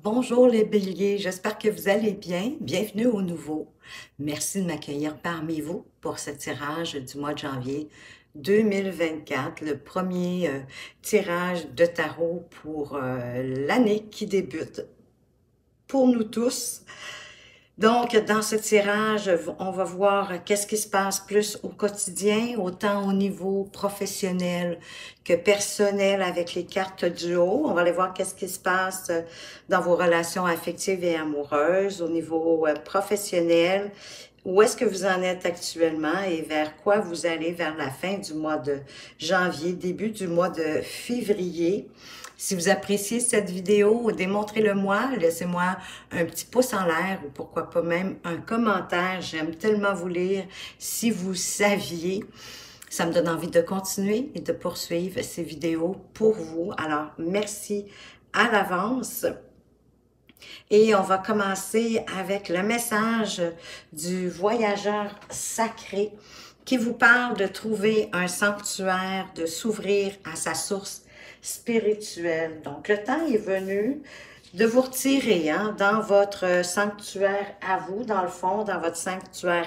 Bonjour les béliers, j'espère que vous allez bien. Bienvenue au nouveau. Merci de m'accueillir parmi vous pour ce tirage du mois de janvier 2024, le premier tirage de tarot pour l'année qui débute pour nous tous. Donc, dans ce tirage, on va voir qu'est-ce qui se passe plus au quotidien, autant au niveau professionnel que personnel avec les cartes du haut. On va aller voir qu'est-ce qui se passe dans vos relations affectives et amoureuses, au niveau professionnel. Où est-ce que vous en êtes actuellement et vers quoi vous allez vers la fin du mois de janvier, début du mois de février. Si vous appréciez cette vidéo, démontrez-le-moi, laissez-moi un petit pouce en l'air ou pourquoi pas même un commentaire. J'aime tellement vous lire. Si vous saviez, ça me donne envie de continuer et de poursuivre ces vidéos pour vous. Alors, merci à l'avance. Et on va commencer avec le message du voyageur sacré qui vous parle de trouver un sanctuaire, de s'ouvrir à sa source spirituelle. Donc, le temps est venu de vous retirer dans votre sanctuaire à vous, dans le fond, dans votre sanctuaire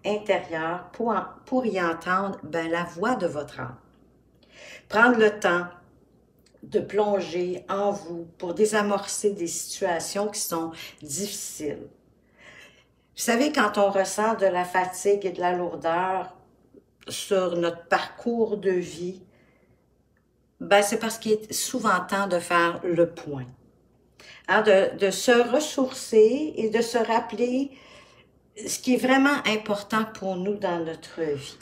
intérieur, pour y entendre la voix de votre âme. Prendre le temps de plonger en vous pour désamorcer des situations qui sont difficiles. Vous savez, quand on ressent de la fatigue et de la lourdeur sur notre parcours de vie, c'est parce qu'il est souvent temps de faire le point. De se ressourcer et de se rappeler ce qui est vraiment important pour nous dans notre vie.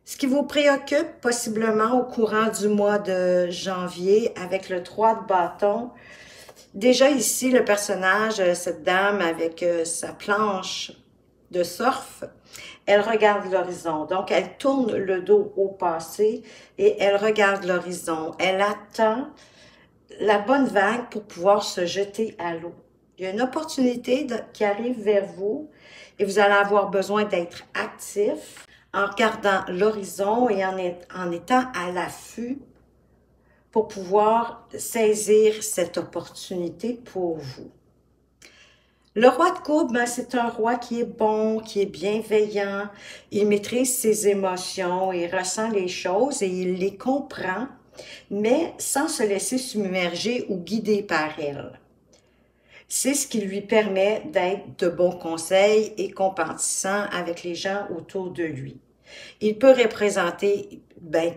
Ce qui vous préoccupe possiblement au courant du mois de janvier avec le 3 de bâton. Déjà ici, le personnage, cette dame avec sa planche de surf, elle regarde l'horizon. Donc, elle tourne le dos au passé et elle regarde l'horizon. Elle attend la bonne vague pour pouvoir se jeter à l'eau. Il y a une opportunité qui arrive vers vous et vous allez avoir besoin d'être actif en regardant l'horizon et en étant à l'affût pour pouvoir saisir cette opportunité pour vous. Le roi de coupe, c'est un roi qui est bon, qui est bienveillant, il maîtrise ses émotions, il ressent les choses et il les comprend, mais sans se laisser submerger ou guider par elles. C'est ce qui lui permet d'être de bons conseils et compatissant avec les gens autour de lui. Il peut représenter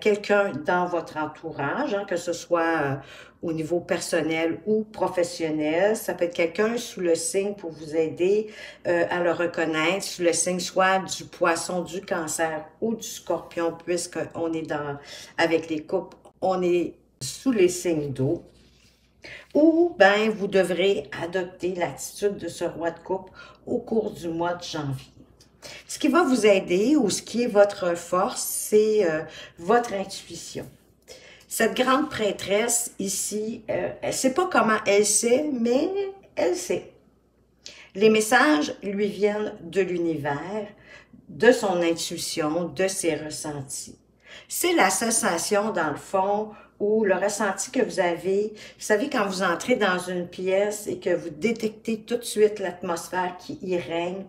quelqu'un dans votre entourage, que ce soit au niveau personnel ou professionnel. Ça peut être quelqu'un sous le signe pour vous aider à le reconnaître, sous le signe soit du poisson, du cancer ou du scorpion, puisqu'on est avec les coupes, on est sous les signes d'eau. Ou vous devrez adopter l'attitude de ce roi de coupe au cours du mois de janvier. Ce qui va vous aider ou ce qui est votre force, c'est votre intuition. Cette grande prêtresse ici, elle ne sait pas comment elle sait, mais elle sait. Les messages lui viennent de l'univers, de son intuition, de ses ressentis. C'est la sensation, dans le fond, ou le ressenti que vous avez. Vous savez, quand vous entrez dans une pièce et que vous détectez tout de suite l'atmosphère qui y règne,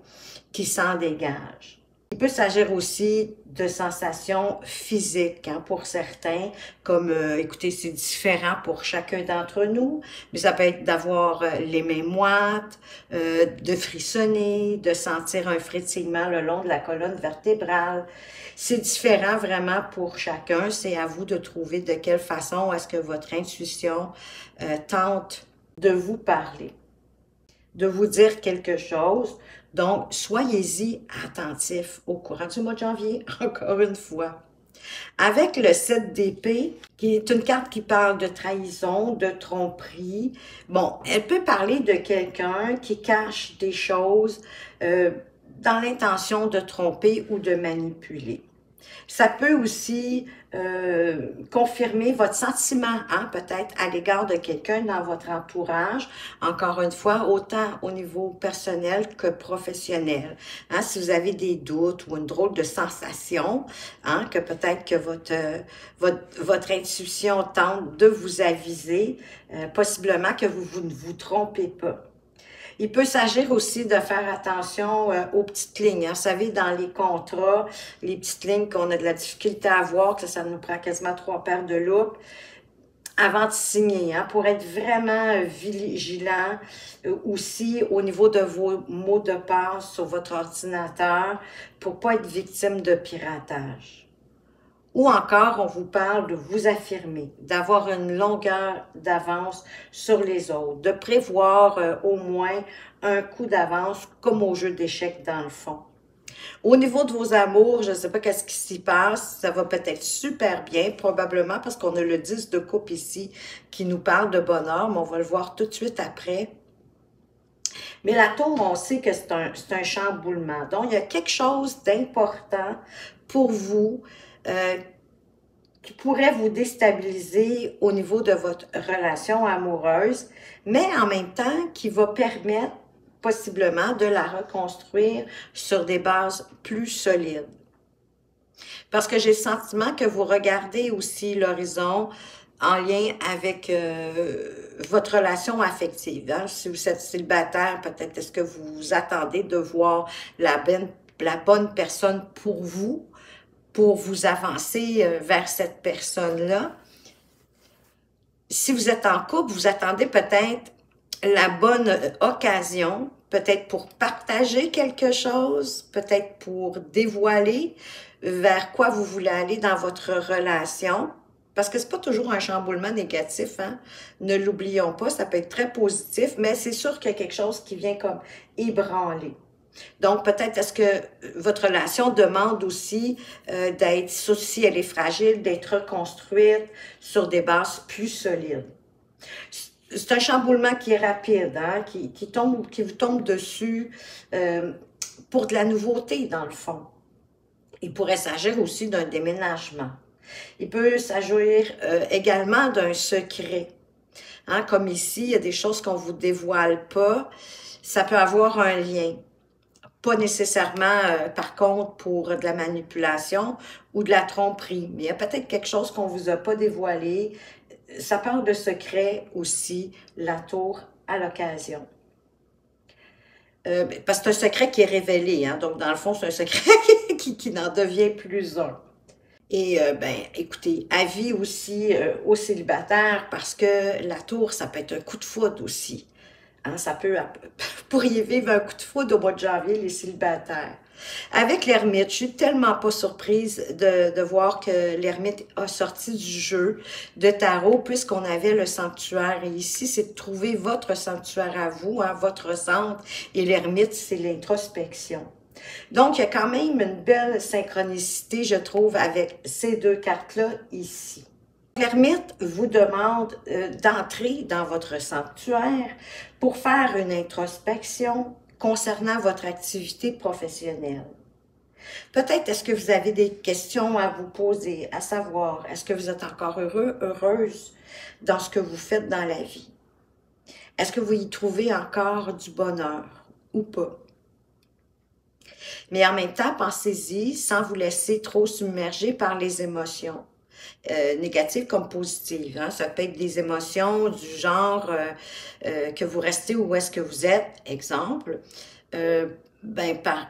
qui s'en dégage. Il peut s'agir aussi de sensations physiques pour certains, comme, écoutez, c'est différent pour chacun d'entre nous, mais ça peut être d'avoir les mains moites, de frissonner, de sentir un frétillement le long de la colonne vertébrale. C'est différent vraiment pour chacun, c'est à vous de trouver de quelle façon est-ce que votre intuition tente de vous parler, de vous dire quelque chose. Donc, soyez-y attentifs au courant du mois de janvier, encore une fois. Avec le 7 d'épée, qui est une carte qui parle de trahison, de tromperie, elle peut parler de quelqu'un qui cache des choses dans l'intention de tromper ou de manipuler. Ça peut aussi confirmer votre sentiment, hein, peut-être à l'égard de quelqu'un dans votre entourage, encore une fois, autant au niveau personnel que professionnel. Hein, si vous avez des doutes ou une drôle de sensation, hein, que peut-être que votre intuition tente de vous aviser, possiblement que vous ne vous trompez pas. Il peut s'agir aussi de faire attention aux petites lignes. Hein. Vous savez, dans les contrats, les petites lignes qu'on a de la difficulté à voir, que ça nous prend quasiment 3 paires de loupes avant de signer, hein, pour être vraiment vigilant aussi au niveau de vos mots de passe sur votre ordinateur pour pas être victime de piratage. Ou encore, on vous parle de vous affirmer, d'avoir une longueur d'avance sur les autres, de prévoir au moins un coup d'avance comme au jeu d'échecs dans le fond. Au niveau de vos amours, je ne sais pas qu'est-ce qui s'y passe, ça va peut-être super bien, probablement parce qu'on a le 10 de coupe ici qui nous parle de bonheur, mais on va le voir tout de suite après. Mais la tour, on sait que c'est un chamboulement. Donc, il y a quelque chose d'important pour vous qui pourrait vous déstabiliser au niveau de votre relation amoureuse, mais en même temps qui va permettre possiblement de la reconstruire sur des bases plus solides. Parce que j'ai le sentiment que vous regardez aussi l'horizon en lien avec votre relation affective. Hein? Si vous êtes célibataire, peut-être est-ce que vous attendez de voir la bonne personne pour vous avancer vers cette personne-là. Si vous êtes en couple, vous attendez peut-être la bonne occasion, peut-être pour partager quelque chose, peut-être pour dévoiler vers quoi vous voulez aller dans votre relation. Parce que c'est pas toujours un chamboulement négatif, hein? Ne l'oublions pas, ça peut être très positif, mais c'est sûr qu'il y a quelque chose qui vient comme ébranler. Donc, peut-être est-ce que votre relation demande aussi d'être, si elle est fragile, d'être reconstruite sur des bases plus solides. C'est un chamboulement qui est rapide, hein, qui vous tombe dessus pour de la nouveauté, dans le fond. Il pourrait s'agir aussi d'un déménagement. Il peut s'agir également d'un secret. Hein, comme ici, il y a des choses qu'on ne vous dévoile pas. Ça peut avoir un lien. Pas nécessairement, par contre, pour de la manipulation ou de la tromperie. Mais il y a peut-être quelque chose qu'on ne vous a pas dévoilé. Ça parle de secret aussi, la tour à l'occasion. Parce que c'est un secret qui est révélé. Hein? Donc, dans le fond, c'est un secret qui n'en devient plus un. Et écoutez, avis aussi aux célibataires, parce que la tour, ça peut être un coup de foudre aussi. Hein, vous pourriez vivre un coup de foudre au mois de janvier, les célibataires. Avec l'ermite, je suis tellement pas surprise de voir que l'ermite a sorti du jeu de tarot, puisqu'on avait le sanctuaire. Et ici, c'est de trouver votre sanctuaire à vous, hein, votre centre. Et l'ermite, c'est l'introspection. Donc, il y a quand même une belle synchronicité, je trouve, avec ces deux cartes-là ici. L'ermite vous demande d'entrer dans votre sanctuaire pour faire une introspection concernant votre activité professionnelle. Peut-être est-ce que vous avez des questions à vous poser, à savoir, est-ce que vous êtes encore heureux, heureuse dans ce que vous faites dans la vie? Est-ce que vous y trouvez encore du bonheur ou pas? Mais en même temps, pensez-y sans vous laisser trop submerger par les émotions. Négatives comme positives. Hein? Ça peut être des émotions du genre que vous restez où est-ce que vous êtes, exemple,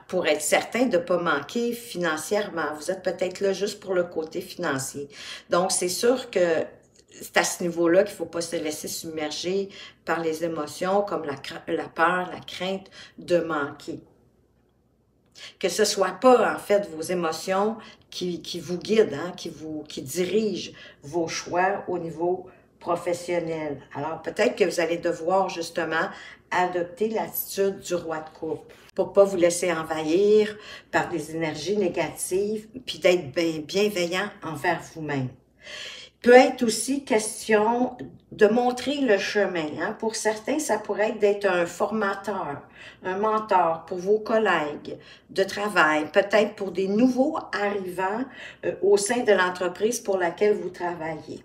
pour être certain de ne pas manquer financièrement. Vous êtes peut-être là juste pour le côté financier. Donc, c'est sûr que c'est à ce niveau-là qu'il ne faut pas se laisser submerger par les émotions comme la peur, la crainte de manquer. Que ce ne soit pas, en fait, vos émotions qui vous guident, hein, qui dirigent vos choix au niveau professionnel. Alors, peut-être que vous allez devoir, justement, adopter l'attitude du roi de coupe pour ne pas vous laisser envahir par des énergies négatives, puis d'être bienveillant envers vous-même. Peut être aussi question de montrer le chemin. Hein. Pour certains, ça pourrait être d'être un formateur, un mentor pour vos collègues de travail, peut-être pour des nouveaux arrivants au sein de l'entreprise pour laquelle vous travaillez.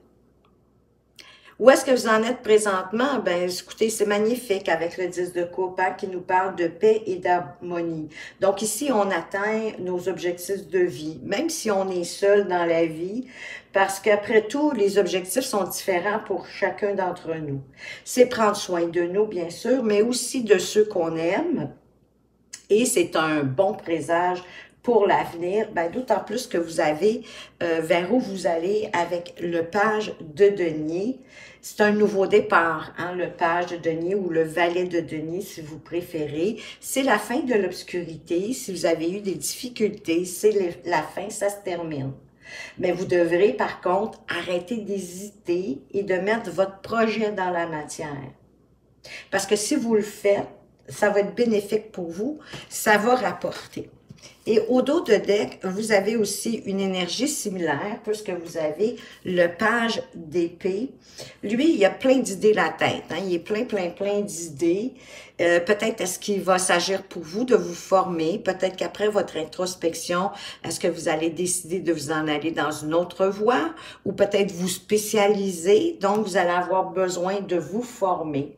Où est-ce que vous en êtes présentement? Ben, écoutez, c'est magnifique avec le 10 de coupe hein, qui nous parle de paix et d'harmonie. Donc ici, on atteint nos objectifs de vie, même si on est seul dans la vie, parce qu'après tout, les objectifs sont différents pour chacun d'entre nous. C'est prendre soin de nous, bien sûr, mais aussi de ceux qu'on aime. Et c'est un bon présage pour l'avenir, ben, d'autant plus que vous avez vers où vous allez avec le page de denier. C'est un nouveau départ, hein, le page de denier ou le valet de denier si vous préférez. C'est la fin de l'obscurité. Si vous avez eu des difficultés, c'est la fin, ça se termine. Mais vous devrez par contre arrêter d'hésiter et de mettre votre projet dans la matière. Parce que si vous le faites, ça va être bénéfique pour vous, ça va rapporter. Et au dos de deck, vous avez aussi une énergie similaire, puisque vous avez le page d'épée. Lui, il a plein d'idées la tête, hein? Il est plein d'idées. Peut-être est-ce qu'il va s'agir pour vous de vous former, peut-être qu'après votre introspection, est-ce que vous allez décider de vous en aller dans une autre voie, ou peut-être vous spécialiser, donc vous allez avoir besoin de vous former.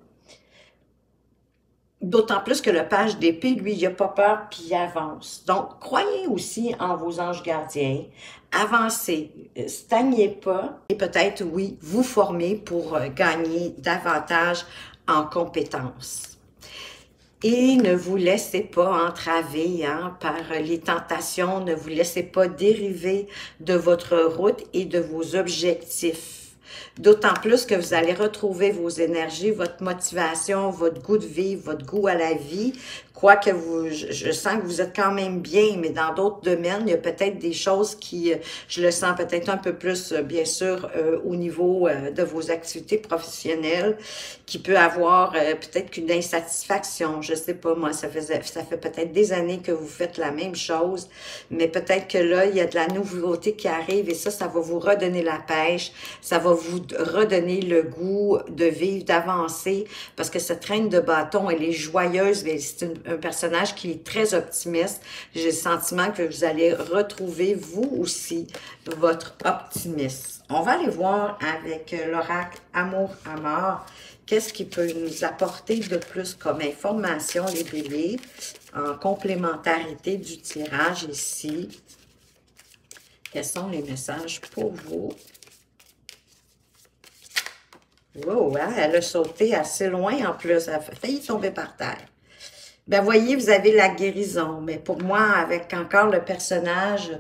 D'autant plus que le page d'épée, lui, il n'a pas peur, puis il avance. Donc, croyez aussi en vos anges gardiens. Avancez, stagnez pas. Et peut-être, oui, vous former pour gagner davantage en compétences. Et ne vous laissez pas entraver hein, par les tentations. Ne vous laissez pas dériver de votre route et de vos objectifs. D'autant plus que vous allez retrouver vos énergies, votre motivation, votre goût de vivre, votre goût à la vie. Quoique je sens que vous êtes quand même bien, mais dans d'autres domaines, il y a peut-être des choses qui, je le sens peut-être un peu plus, bien sûr, au niveau de vos activités professionnelles, qui peut avoir peut-être qu'une insatisfaction. Je sais pas, moi, ça fait peut-être des années que vous faites la même chose, mais peut-être que là, il y a de la nouveauté qui arrive et ça va vous redonner la pêche, ça va vous redonner le goût de vivre, d'avancer, parce que cette reine de bâton, elle est joyeuse, c'est un personnage qui est très optimiste. J'ai le sentiment que vous allez retrouver, vous aussi, votre optimisme. On va aller voir avec l'oracle Amour à mort, qu'est-ce qui peut nous apporter de plus comme information, les béliers, en complémentarité du tirage ici. Quels sont les messages pour vous? Wow, hein? Elle a sauté assez loin en plus, elle a failli tomber par terre. Ben, voyez, vous avez la guérison, mais pour moi, avec encore le personnage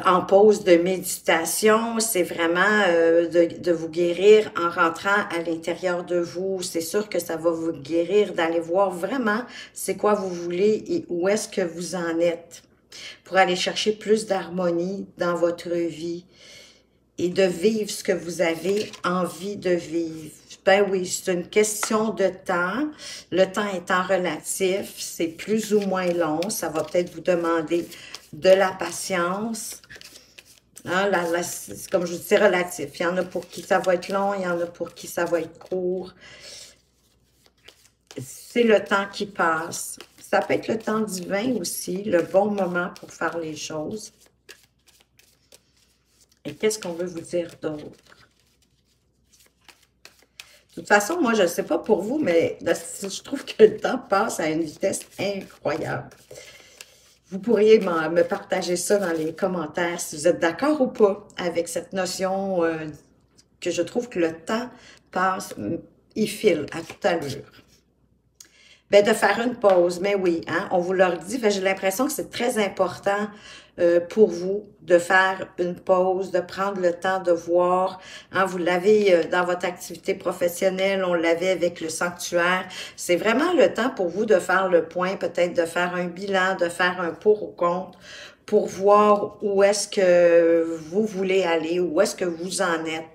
en pause de méditation, c'est vraiment de vous guérir en rentrant à l'intérieur de vous. C'est sûr que ça va vous guérir d'aller voir vraiment c'est quoi vous voulez et où est-ce que vous en êtes pour aller chercher plus d'harmonie dans votre vie et de vivre ce que vous avez envie de vivre. Ben oui, c'est une question de temps. Le temps étant relatif, c'est plus ou moins long. Ça va peut-être vous demander de la patience. Hein, comme je vous dis, c'est relatif. Il y en a pour qui ça va être long, il y en a pour qui ça va être court. C'est le temps qui passe. Ça peut être le temps divin aussi, le bon moment pour faire les choses. Et qu'est-ce qu'on veut vous dire d'autre? De toute façon, moi, je ne sais pas pour vous, mais je trouve que le temps passe à une vitesse incroyable. Vous pourriez me partager ça dans les commentaires si vous êtes d'accord ou pas avec cette notion que je trouve que le temps passe, il file à toute allure. Ben, de faire une pause, mais oui, hein, on vous l'a dit, j'ai l'impression que c'est très important pour vous de faire une pause, de prendre le temps de voir. Hein, vous l'avez dans votre activité professionnelle, on l'avait avec le sanctuaire. C'est vraiment le temps pour vous de faire le point, peut-être de faire un bilan, de faire un pour ou contre, pour voir où est-ce que vous voulez aller, où est-ce que vous en êtes.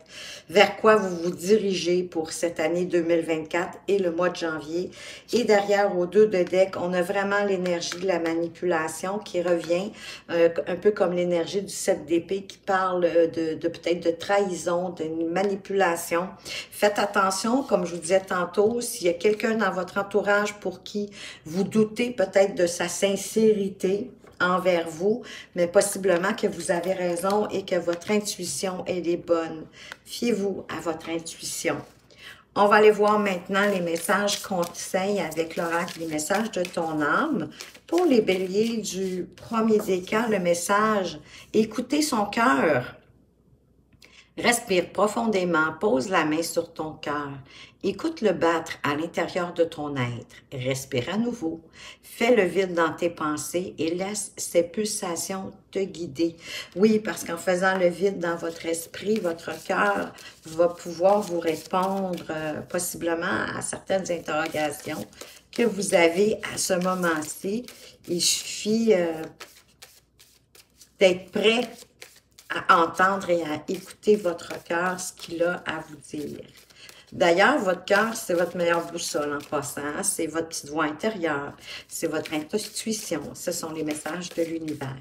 vers quoi vous vous dirigez pour cette année 2024 et le mois de janvier. Et derrière, aux deux de deck, on a vraiment l'énergie de la manipulation qui revient, un peu comme l'énergie du 7 d'épée qui parle de peut-être de trahison, d'une manipulation. Faites attention, comme je vous disais tantôt, s'il y a quelqu'un dans votre entourage pour qui vous doutez peut-être de sa sincérité envers vous, mais possiblement que vous avez raison et que votre intuition, elle est bonne. Fiez-vous à votre intuition. On va aller voir maintenant les messages conseils avec l'oracle, les messages de ton âme. Pour les béliers du premier décan, le message « Écoutez son cœur ». Respire profondément, pose la main sur ton cœur. Écoute-le battre à l'intérieur de ton être. Respire à nouveau. Fais le vide dans tes pensées et laisse ces pulsations te guider. Oui, parce qu'en faisant le vide dans votre esprit, votre cœur va pouvoir vous répondre possiblement à certaines interrogations que vous avez à ce moment-ci. Il suffit d'être prêt à entendre et à écouter votre cœur, ce qu'il a à vous dire. D'ailleurs, votre cœur, c'est votre meilleure boussole en passant, c'est votre petite voix intérieure, c'est votre intuition, ce sont les messages de l'univers.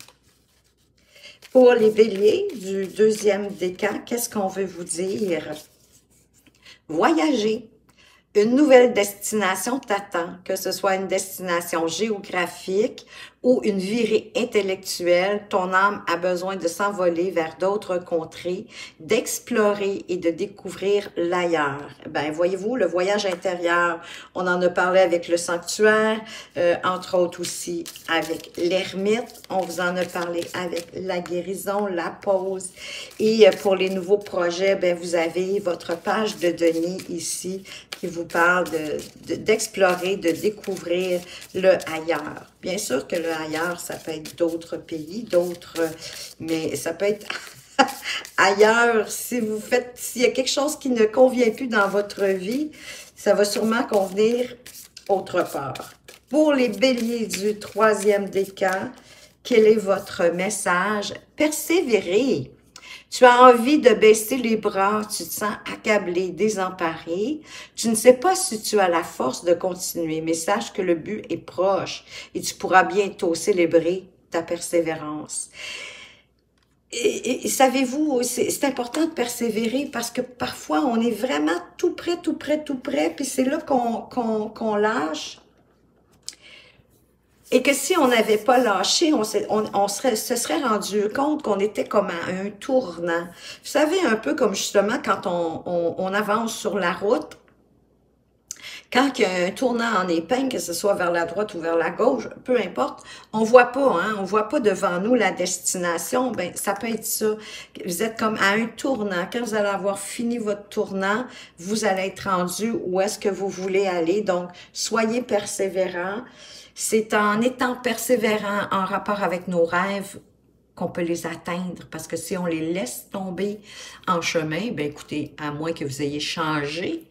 Pour les béliers du deuxième décan, qu'est-ce qu'on veut vous dire? Voyager. Une nouvelle destination t'attend, que ce soit une destination géographique ou une virée intellectuelle. Ton âme a besoin de s'envoler vers d'autres contrées, d'explorer et de découvrir l'ailleurs. Ben, voyez-vous, le voyage intérieur, on en a parlé avec le sanctuaire, entre autres aussi avec l'ermite. On vous en a parlé avec la guérison, la pause. Et pour les nouveaux projets, ben, vous avez votre page de Denis ici qui vous parle d'explorer, de découvrir le ailleurs. Bien sûr que le ailleurs, ça peut être d'autres pays, mais ça peut être ailleurs. S'il y a quelque chose qui ne convient plus dans votre vie, ça va sûrement convenir autre part. Pour les béliers du troisième décan, quel est votre message? Persévérez. Tu as envie de baisser les bras, tu te sens accablé, désemparé. Tu ne sais pas si tu as la force de continuer, mais sache que le but est proche et tu pourras bientôt célébrer ta persévérance. Et savez-vous, c'est important de persévérer parce que parfois on est vraiment tout près, puis c'est là qu'on lâche. Et que si on n'avait pas lâché, se serait rendu compte qu'on était comme à un tournant. Vous savez, un peu comme justement quand on avance sur la route, quand il y a un tournant en épingle, que ce soit vers la droite ou vers la gauche, peu importe, on voit pas, hein, on voit pas devant nous la destination, ben ça peut être ça. Vous êtes comme à un tournant. Quand vous allez avoir fini votre tournant, vous allez être rendu où est-ce que vous voulez aller. Donc, soyez persévérants. C'est en étant persévérant en rapport avec nos rêves qu'on peut les atteindre. Parce que si on les laisse tomber en chemin, ben écoutez, à moins que vous ayez changé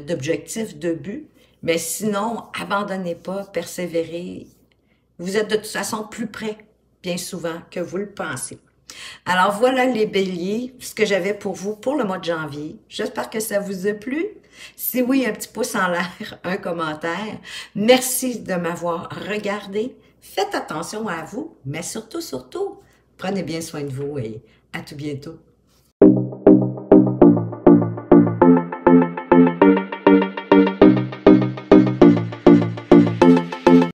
d'objectif, de but, mais sinon, abandonnez pas, persévérez. Vous êtes de toute façon plus près, bien souvent, que vous le pensez. Alors voilà les béliers, ce que j'avais pour vous pour le mois de janvier. J'espère que ça vous a plu. Si oui, un petit pouce en l'air, un commentaire. Merci de m'avoir regardé. Faites attention à vous, mais surtout, prenez bien soin de vous et à tout bientôt.